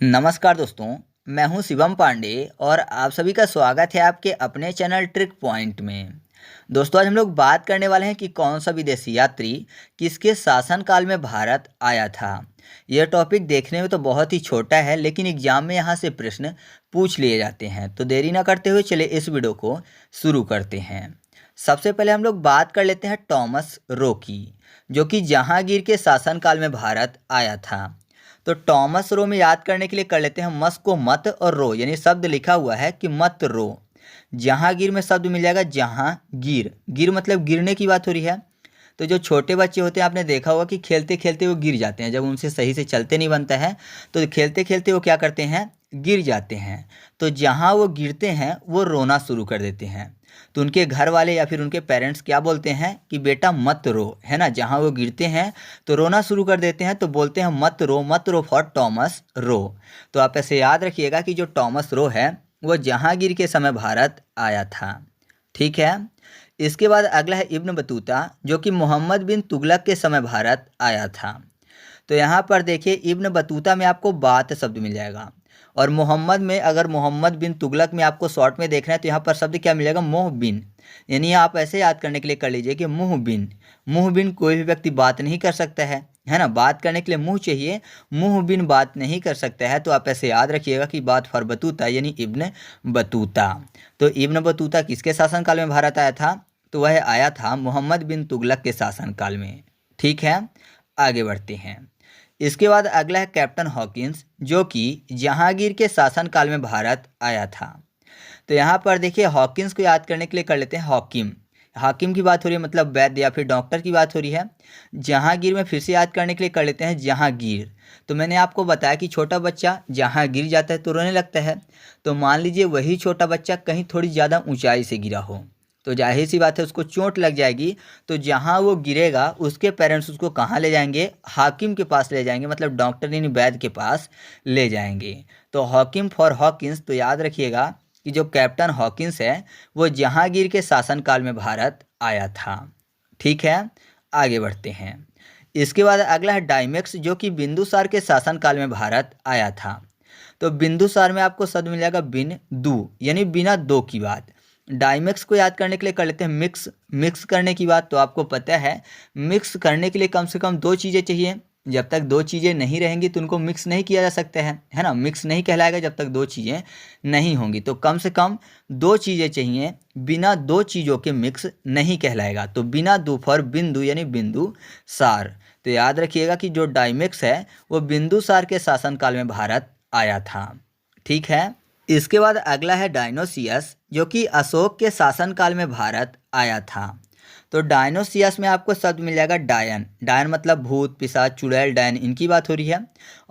नमस्कार दोस्तों, मैं हूं शिवम पांडे और आप सभी का स्वागत है आपके अपने चैनल ट्रिक पॉइंट में। दोस्तों, आज हम लोग बात करने वाले हैं कि कौन सा विदेशी यात्री किसके शासनकाल में भारत आया था। यह टॉपिक देखने में तो बहुत ही छोटा है, लेकिन एग्जाम में यहाँ से प्रश्न पूछ लिए जाते हैं। तो देरी ना करते हुए चले इस वीडियो को शुरू करते हैं। सबसे पहले हम लोग बात कर लेते हैं टॉमस रो की, जो कि जहांगीर के शासनकाल में भारत आया था। तो टॉमस रो में याद करने के लिए कर लेते हैं मस को मत और रो, यानी शब्द लिखा हुआ है कि मत रो। जहांगीर में शब्द मिल जाएगा जहांगीर। गिर मतलब गिरने की बात हो रही है। तो जो छोटे बच्चे होते हैं, आपने देखा होगा कि खेलते खेलते वो गिर जाते हैं। जब उनसे सही से चलते नहीं बनता है तो खेलते खेलते वो क्या करते हैं, गिर जाते हैं। तो जहाँ वो गिरते हैं वो रोना शुरू कर देते हैं। तो उनके घर वाले या फिर उनके पेरेंट्स क्या बोलते हैं कि बेटा मत रो, है ना। जहाँ वो गिरते हैं तो रोना शुरू कर देते हैं, तो बोलते हैं मत रो फॉर टॉमस रो। तो आप ऐसे याद रखिएगा कि जो टॉमस रो है वो जहांगीर के समय भारत आया था। ठीक है। इसके बाद अगला है इब्न बतूता, जो कि मोहम्मद बिन तुगलक के समय भारत आया था। तो यहाँ पर देखिए, इब्न बतूता में आपको बात शब्द मिल जाएगा, और मोहम्मद में, अगर मोहम्मद बिन तुगलक में आपको शॉर्ट में देखना है तो यहाँ पर शब्द क्या मिलेगा, मोह बिन। यानी आप ऐसे याद करने के लिए कर लीजिए कि मुँह बिन। मुँह बिन कोई भी व्यक्ति बात नहीं कर सकता है ना। बात करने के लिए मुँह चाहिए, मुँह बिन बात नहीं कर सकता है। तो आप ऐसे याद रखिएगा कि बात फॉर बतूता यानी इब्न बतूता। तो इब्न बतूता किसके शासनकाल में भारत आया था, तो वह आया था मोहम्मद बिन तुगलक के शासनकाल में। ठीक है, आगे बढ़ते हैं। इसके बाद अगला है कैप्टन हॉकिंस, जो कि जहांगीर के शासनकाल में भारत आया था। तो यहाँ पर देखिए, हॉकिंस को याद करने के लिए कर लेते हैं हाकिम। हाकिम की बात हो रही है, मतलब वैद्य या फिर डॉक्टर की बात हो रही है। जहांगीर में फिर से याद करने के लिए कर लेते हैं जहांगीर। तो मैंने आपको बताया कि छोटा बच्चा जहाँ गिर जाता है तो रोने लगता है। तो मान लीजिए वही छोटा बच्चा कहीं थोड़ी ज़्यादा ऊंचाई से गिरा हो, तो जाहिर सी बात है उसको चोट लग जाएगी। तो जहाँ वो गिरेगा उसके पेरेंट्स उसको कहाँ ले जाएंगे, हाकिम के पास ले जाएंगे, मतलब डॉक्टर यानी वैद्य के पास ले जाएंगे। तो हाकिम फॉर हॉकिंस। तो याद रखिएगा कि जो कैप्टन हॉकिंस है वो जहांगीर के शासनकाल में भारत आया था। ठीक है, आगे बढ़ते हैं। इसके बाद अगला है डाइमेक्स, जो कि बिंदुसार के शासनकाल में भारत आया था। तो बिंदुसार में आपको शब्द मिल जाएगा बिन दू, यानी बिना दो की बात। डाइमेक्स को याद करने के लिए कर लेते हैं मिक्स। मिक्स करने की बात तो आपको पता है, मिक्स करने के लिए कम से कम दो चीज़ें चाहिए। जब तक दो चीज़ें नहीं रहेंगी तो उनको मिक्स नहीं किया जा सकता है ना। मिक्स नहीं कहलाएगा जब तक दो चीज़ें नहीं होंगी। तो कम से कम दो चीज़ें चाहिए, बिना दो चीज़ों के मिक्स नहीं कहलाएगा। तो बिना दो फॉर बिंदु यानी बिंदु सार। तो याद रखिएगा कि जो डाइमेक्स है वो बिंदुसार के शासनकाल में भारत आया था। ठीक है। इसके बाद अगला है डायनोसियस, जो कि अशोक के शासनकाल में भारत आया था। तो डायनोसियस में आपको शब्द मिल जाएगा डायन। डायन मतलब भूत पिशाच चुड़ैल डायन, इनकी बात हो रही है।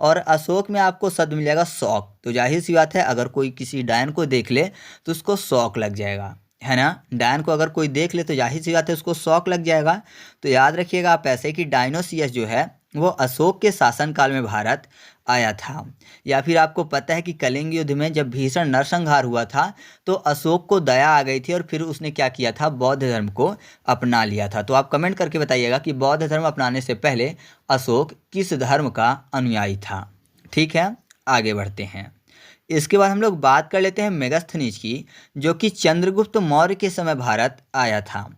और अशोक में आपको शब्द मिल जाएगा शौक। तो जाहिर सी बात है, अगर कोई किसी डायन को देख ले तो उसको शौक लग जाएगा, है ना। डायन को अगर कोई देख ले तो जाहिर सी बात है उसको शौक लग जाएगा। तो याद रखिएगा आप ऐसे कि डायनोसियस जो है वो अशोक के शासनकाल में भारत आया था। या फिर आपको पता है कि कलिंग युद्ध में जब भीषण नरसंहार हुआ था तो अशोक को दया आ गई थी और फिर उसने क्या किया था, बौद्ध धर्म को अपना लिया था। तो आप कमेंट करके बताइएगा कि बौद्ध धर्म अपनाने से पहले अशोक किस धर्म का अनुयायी था। ठीक है, आगे बढ़ते हैं। इसके बाद हम लोग बात कर लेते हैं मेगास्थनीज की, जो कि चंद्रगुप्त मौर्य के समय भारत आया था।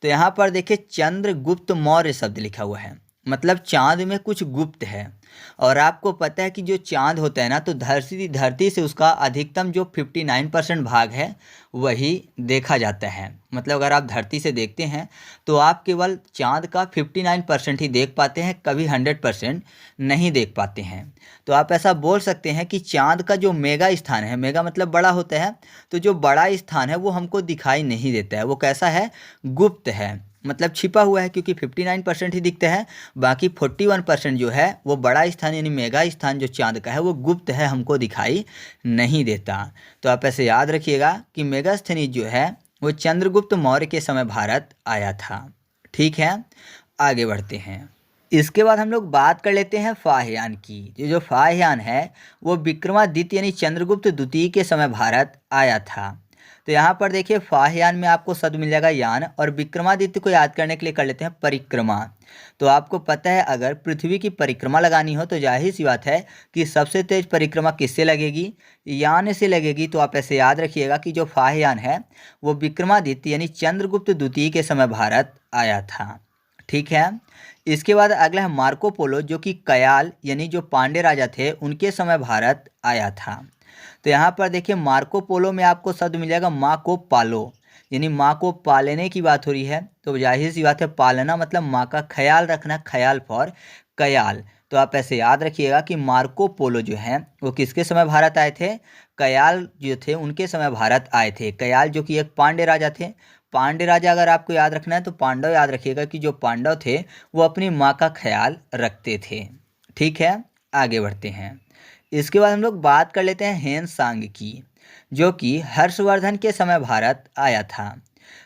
तो यहाँ पर देखिए, चंद्रगुप्त मौर्य शब्द लिखा हुआ है, मतलब चांद में कुछ गुप्त है। और आपको पता है कि जो चांद होता है ना, तो धरती से उसका अधिकतम जो 59% भाग है वही देखा जाता है। मतलब अगर आप धरती से देखते हैं तो आप केवल चांद का 59% ही देख पाते हैं, कभी 100% नहीं देख पाते हैं। तो आप ऐसा बोल सकते हैं कि चांद का जो मेगा स्थान है, मेगा मतलब बड़ा होता है, तो जो बड़ा स्थान है वो हमको दिखाई नहीं देता है। वो कैसा है, गुप्त है, मतलब छिपा हुआ है, क्योंकि 59% ही दिखता है। बाकी 41% जो है वो बड़ा स्थान यानी मेगा स्थान जो चांद का है वो गुप्त है, हमको दिखाई नहीं देता। तो आप ऐसे याद रखिएगा कि मेगास्थनीज जो है वो चंद्रगुप्त मौर्य के समय भारत आया था। ठीक है, आगे बढ़ते हैं। इसके बाद हम लोग बात कर लेते हैं फाहियान की। जो फाहियान है वो विक्रमादित्य यानी चंद्रगुप्त द्वितीय के समय भारत आया था। तो यहाँ पर देखिए फाहयान में आपको शब्द मिल जाएगा यान, और विक्रमादित्य को याद करने के लिए कर लेते हैं परिक्रमा। तो आपको पता है अगर पृथ्वी की परिक्रमा लगानी हो तो जाहिर सी बात है कि सबसे तेज परिक्रमा किससे लगेगी, यान से लगेगी। तो आप ऐसे याद रखिएगा कि जो फाहयान है वो विक्रमादित्य यानी चंद्रगुप्त द्वितीय के समय भारत आया था। ठीक है। इसके बाद अगला है मार्को पोलो, जो कि कयाल यानी जो पांड्य राजा थे उनके समय भारत आया था। तो यहाँ पर देखिए मार्को पोलो में आपको शब्द मिल जाएगा माँ को पालो, यानी माँ को पालने की बात हो रही है। तो जाहिर सी बात है पालना मतलब माँ का ख्याल रखना, ख्याल फॉर कयाल। तो आप ऐसे याद रखिएगा कि मार्को पोलो जो है वो किसके समय भारत आए थे, कयाल जो थे उनके समय भारत आए थे। कयाल जो कि एक पांड्य राजा थे। पांड्य राजा अगर आपको याद रखना है तो पांडव याद रखिएगा कि जो पांडव थे वो अपनी माँ का ख्याल रखते थे। ठीक है, आगे बढ़ते हैं। इसके बाद हम लोग बात कर लेते हैं हेन सांग की, जो कि हर्षवर्धन के समय भारत आया था।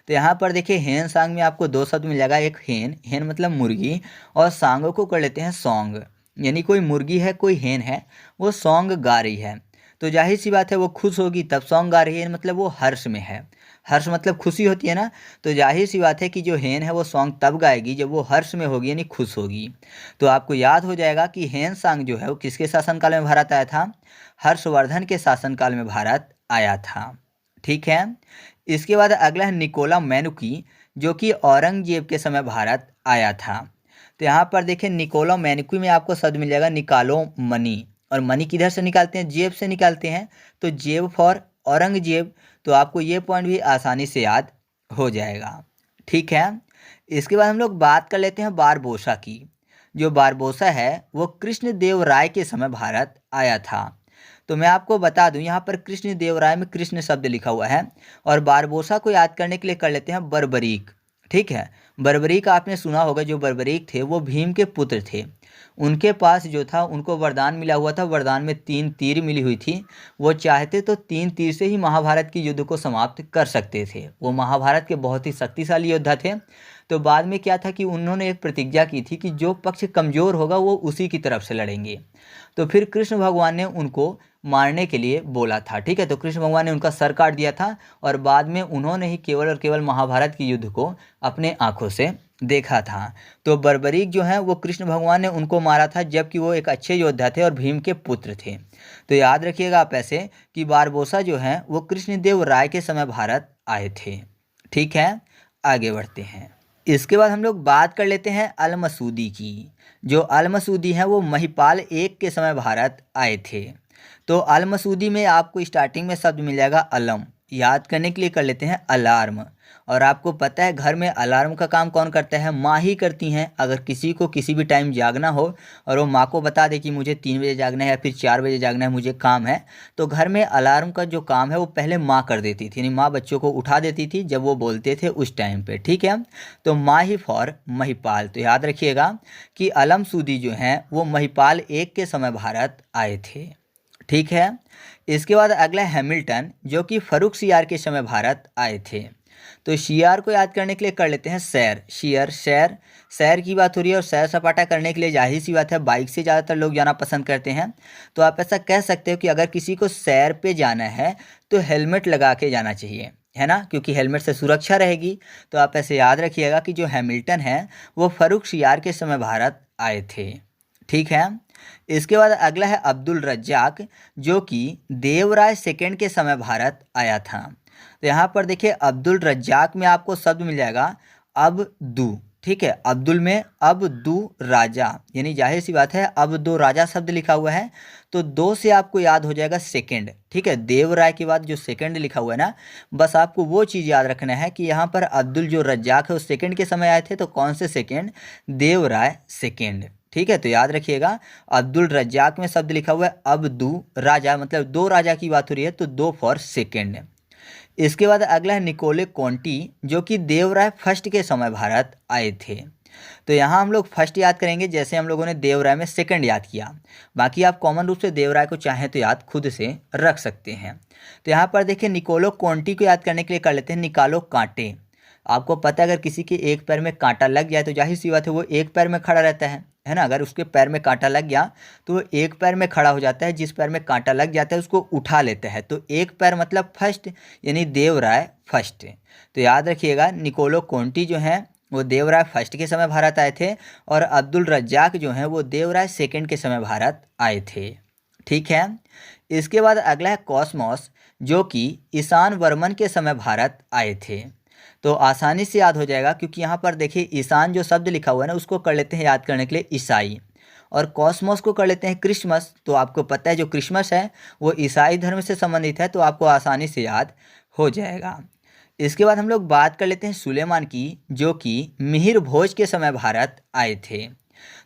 तो यहाँ पर देखिए हेन सांग में आपको दो शब्द मिल जाएगा, एक हेन, हेन मतलब मुर्गी, और सांगों को कर लेते हैं सॉन्ग, यानी कोई मुर्गी है कोई हेन है वो सॉन्ग गा रही है। तो जाहिर सी बात है वो खुश होगी तब सॉन्ग गा रही है, मतलब वो हर्ष में है। हर्ष मतलब खुशी होती है ना, तो जाहिर सी बात है कि जो हेन है वो सॉन्ग तब गाएगी जब वो हर्ष में होगी यानी खुश होगी। तो आपको याद हो जाएगा कि हेन सांग जो है वो किसके शासनकाल में भारत आया था, हर्षवर्धन के शासनकाल में भारत आया था। ठीक है। इसके बाद अगला है निकोला मैनुकी, जो कि औरंगजेब के समय भारत आया था। तो यहाँ पर देखिए निकोला मैनुकी में आपको शब्द मिल जाएगा निकालो मनी, और मनी किधर से निकालते हैं, जेब से निकालते हैं, तो जेब फॉर औरंगजेब। तो आपको ये पॉइंट भी आसानी से याद हो जाएगा। ठीक है। इसके बाद हम लोग बात कर लेते हैं बारबोसा की। जो बारबोसा है वो कृष्णदेव राय के समय भारत आया था। तो मैं आपको बता दूं यहाँ पर कृष्णदेव राय में कृष्ण शब्द लिखा हुआ है, और बारबोसा को याद करने के लिए कर लेते हैं बर्बरीक। ठीक है, बर्बरीक आपने सुना होगा, जो बर्बरीक थे वो भीम के पुत्र थे। उनके पास जो था उनको वरदान मिला हुआ था, वरदान में 3 तीर मिली हुई थी। वो चाहते तो 3 तीर से ही महाभारत की युद्ध को समाप्त कर सकते थे। वो महाभारत के बहुत ही शक्तिशाली योद्धा थे। तो बाद में क्या था कि उन्होंने एक प्रतिज्ञा की थी कि जो पक्ष कमज़ोर होगा वो उसी की तरफ से लड़ेंगे। तो फिर कृष्ण भगवान ने उनको मारने के लिए बोला था। ठीक है, तो कृष्ण भगवान ने उनका सर काट दिया था, और बाद में उन्होंने ही केवल और केवल महाभारत की युद्ध को अपने आंखों से देखा था। तो बर्बरीक जो है वो कृष्ण भगवान ने उनको मारा था, जबकि वो एक अच्छे योद्धा थे और भीम के पुत्र थे। तो याद रखिएगा आप ऐसे कि बारबोसा जो है वो कृष्णदेव राय के समय भारत आए थे। ठीक है, आगे बढ़ते हैं। इसके बाद हम लोग बात कर लेते हैं अल मसूदी की। जो अल मसूदी हैं वो महिपाल एक के समय भारत आए थे। तो अल मसूदी में आपको स्टार्टिंग में शब्द मिल जाएगा अलम, याद करने के लिए कर लेते हैं अलार्म। और आपको पता है घर में अलार्म का काम कौन करता है, माँ ही करती हैं। अगर किसी को किसी भी टाइम जागना हो और वो माँ को बता दे कि मुझे 3 बजे जागना है या फिर 4 बजे जागना है, मुझे काम है, तो घर में अलार्म का जो काम है वो पहले माँ कर देती थी, यानी माँ बच्चों को उठा देती थी जब वो बोलते थे उस टाइम पे। ठीक है, तो माँ ही फॉर महिपाल। तो याद रखिएगा कि अलम सूदी जो हैं वो महिपाल एक के समय भारत आए थे। ठीक है। इसके बाद अगला हैमिल्टन, जो कि फर्रुख सियार के समय भारत आए थे। तो सियार को याद करने के लिए कर लेते हैं सैर, शियर शैर, सैर की बात हो रही है, और सैर सपाटा करने के लिए जाहिर सी बात है बाइक से ज़्यादातर लोग जाना पसंद करते हैं। तो आप ऐसा कह सकते हो कि अगर किसी को सैर पे जाना है तो हेलमेट लगा के जाना चाहिए, है ना, क्योंकि हेलमेट से सुरक्षा रहेगी। तो आप ऐसे याद रखिएगा कि जो हैमिल्टन है वो फर्रुख सियार के समय भारत आए थे। ठीक है। इसके बाद अगला है अब्दुल रज्जाक, जो कि देवराय सेकंड के समय भारत आया था। तो यहाँ पर देखिए अब्दुल रज्जाक में आपको शब्द मिल जाएगा अब्दू। ठीक है, अब्दुल में अब्दू राजा, यानी जाहिर सी बात है अब 2 राजा शब्द लिखा हुआ है, तो 2 से आपको याद हो जाएगा सेकंड। ठीक है, देवराय के बाद जो सेकंड लिखा हुआ है ना, बस आपको वो चीज़ याद रखना है कि यहाँ पर अब्दुल जो रज्जाक है वो सेकंड के समय आए थे। तो कौन से सेकंड, देवराय सेकंड। ठीक है, तो याद रखिएगा अब्दुल रज्जाक में शब्द लिखा हुआ है अब्दू राजा, मतलब 2 राजा की बात हो रही है, तो 2 फॉर सेकंड। इसके बाद अगला है निकोले कोंटी, जो कि देवराय फर्स्ट के समय भारत आए थे। तो यहाँ हम लोग फर्स्ट याद करेंगे जैसे हम लोगों ने देवराय में सेकंड याद किया। बाकी आप कॉमन रूप से देवराय को चाहें तो याद खुद से रख सकते हैं। तो यहाँ पर देखिए निकोलो कोंटी को याद करने के लिए कर लेते हैं निकालो कांटे। आपको पता है अगर किसी के एक पैर में कांटा लग जाए तो जाहिर सी बात है वो एक पैर में खड़ा रहता है, है ना, अगर उसके पैर में कांटा लग गया तो वो एक पैर में खड़ा हो जाता है, जिस पैर में कांटा लग जाता है उसको उठा लेता है। तो एक पैर मतलब फर्स्ट, यानी देवराय फर्स्ट। तो याद रखिएगा, निकोलो कोंटी जो हैं वो देवराय फर्स्ट के समय भारत आए थे, और अब्दुल रज्जाक जो हैं वो देवराय सेकंड के समय भारत आए थे। ठीक है। इसके बाद अगला है कॉस्मोस, जो कि ईशान वर्मन के समय भारत आए थे। तो आसानी से याद हो जाएगा, क्योंकि यहाँ पर देखिए ईशान जो शब्द लिखा हुआ है ना, उसको कर लेते हैं याद करने के लिए ईसाई, और कॉस्मोस को कर लेते हैं क्रिसमस। तो आपको पता है जो क्रिसमस है वो ईसाई धर्म से संबंधित है, तो आपको आसानी से याद हो जाएगा। इसके बाद हम लोग बात कर लेते हैं सुलेमान की, जो कि मिहिर भोज के समय भारत आए थे।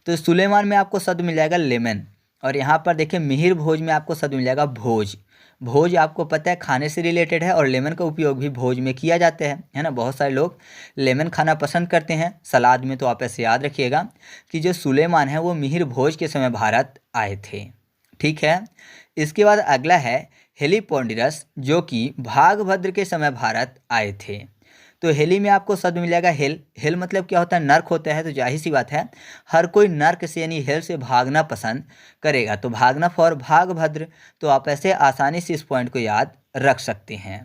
तो सुलेमान में आपको शब्द मिल जाएगा लेमन, और यहाँ पर देखिए मिहिर भोज में आपको शब्द मिल जाएगा भोज। भोज आपको पता है खाने से रिलेटेड है, और लेमन का उपयोग भी भोज में किया जाता है ना। बहुत सारे लोग लेमन खाना पसंद करते हैं सलाद में, तो आप ऐसे याद रखिएगा कि जो सुलेमान है वो मिहिर भोज के समय भारत आए थे। ठीक है। इसके बाद अगला है हेलीपोंडिरस, जो कि भागभद्र के समय भारत आए थे। तो हेली में आपको शब्द मिल जाएगा हेल। हेल मतलब क्या होता है, नर्क होता है। तो जाहिर सी बात है हर कोई नर्क से यानी हेल से भागना पसंद करेगा, तो भागना फॉर भागभद्र। तो आप ऐसे आसानी से इस पॉइंट को याद रख सकते हैं।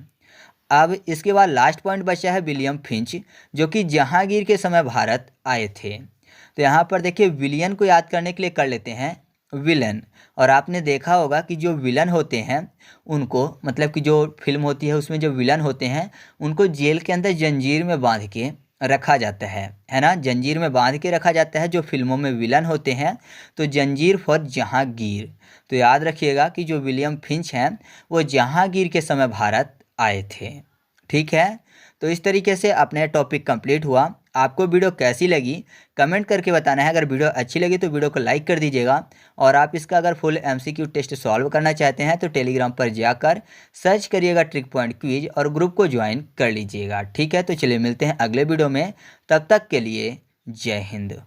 अब इसके बाद लास्ट पॉइंट बचा है विलियम फिंच, जो कि जहांगीर के समय भारत आए थे। तो यहाँ पर देखिए विलियन को याद करने के लिए कर लेते हैं विलन, और आपने देखा होगा कि जो विलन होते हैं उनको, मतलब कि जो फिल्म होती है उसमें जो विलन होते हैं उनको जेल के अंदर जंजीर में बांध के रखा जाता है ना, जंजीर में बांध के रखा जाता है जो फिल्मों में विलन होते हैं। तो जंजीर फॉर जहांगीर। तो याद रखिएगा कि जो विलियम फिंच हैं वो जहांगीर के समय भारत आए थे। ठीक है। तो इस तरीके से अपने टॉपिक कंप्लीट हुआ। आपको वीडियो कैसी लगी कमेंट करके बताना है। अगर वीडियो अच्छी लगी तो वीडियो को लाइक कर दीजिएगा, और आप इसका अगर फुल एमसीक्यू टेस्ट सॉल्व करना चाहते हैं तो टेलीग्राम पर जाकर सर्च करिएगा ट्रिक पॉइंट क्विज और ग्रुप को ज्वाइन कर लीजिएगा। ठीक है। तो चलिए मिलते हैं अगले वीडियो में, तब तक के लिए जय हिंद।